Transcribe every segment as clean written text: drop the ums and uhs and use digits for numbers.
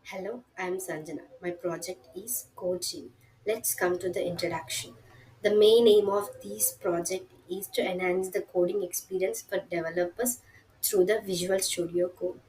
Hello, I am Sanjana. My project is coaching. Let's come to the introduction. The main aim of this project is to enhance the coding experience for developers through the Visual Studio Code.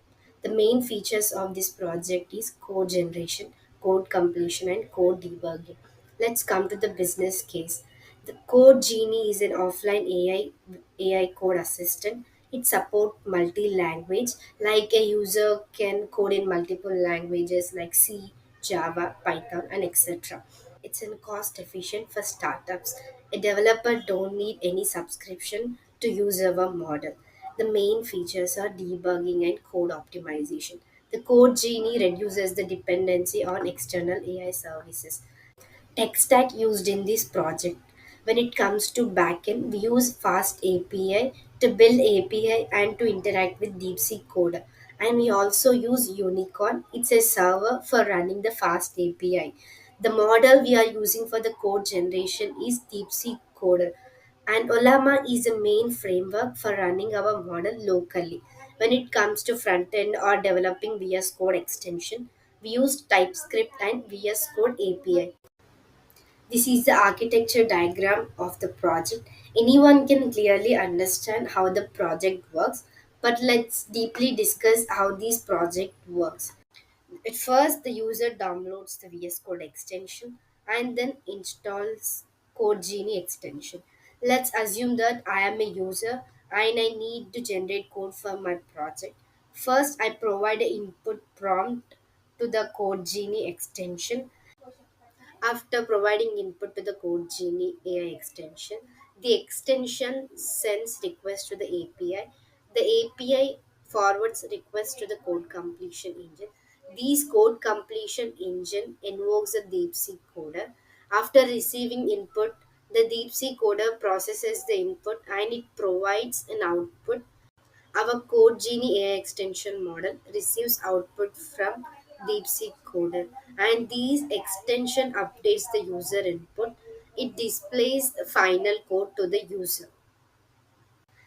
The main features of this project is code generation, code completion, and code debugging. Let's come to the business case. The Code Genie is an offline AI code assistant. It supports multi-language, like a user can code in multiple languages like C, Java, Python, and etc. It's in cost efficient for startups. A developer don't need any subscription to use our model. The main features are debugging and code optimization. The Code Genie reduces the dependency on external AI services. Tech stack used in this project. When it comes to backend, we use Fast API to build API and to interact with DeepSeek Coder. And we also use Unicorn. It's a server for running the Fast API. The model we are using for the code generation is DeepSeek Coder. And Olama is the main framework for running our model locally. When it comes to front end or developing VS Code extension, we use TypeScript and VS Code API. This is the architecture diagram of the project. Anyone can clearly understand how the project works, but let's deeply discuss how this project works. At first, the user downloads the VS Code extension and then installs Code Genie extension. Let's assume that I am a user and I need to generate code for my project. First, I provide an input prompt to the Code Genie extension. After providing input to the Code Genie AI extension, the extension sends request to the API. The API forwards request to the code completion engine. These code completion engine invokes the DeepSeek coder. After receiving input, the DeepSeek coder processes the input and it provides an output. Our Code Genie AI extension model receives output from DeepSeek Coder, and these extension updates the user input. It displays the final code to the user.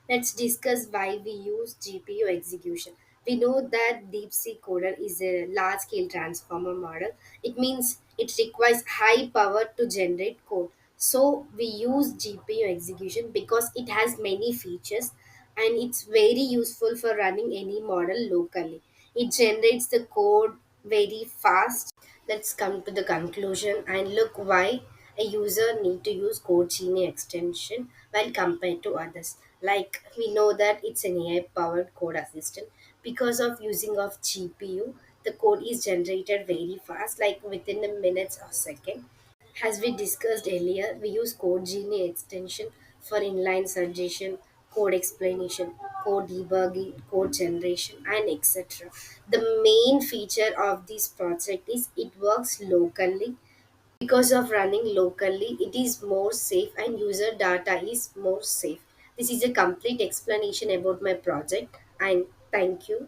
Let's discuss why we use GPU execution. We know that DeepSeek Coder is a large scale transformer model. It means it requires high power to generate code. So we use GPU execution because it has many features and it's very useful for running any model locally. It generates the code very fast. Let's come to the conclusion and look why a user need to use Code Genie extension while compared to others. Like we know that it's an AI powered code assistant. Because of using of GPU, the code is generated very fast, like within the minutes or second. As we discussed earlier, we use Code Genie extension for inline suggestion, code explanation, code debugging, code generation, and etc. The main feature of this project is it works locally. Because of running locally, it is more safe and user data is more safe. This is a complete explanation about my project, and thank you.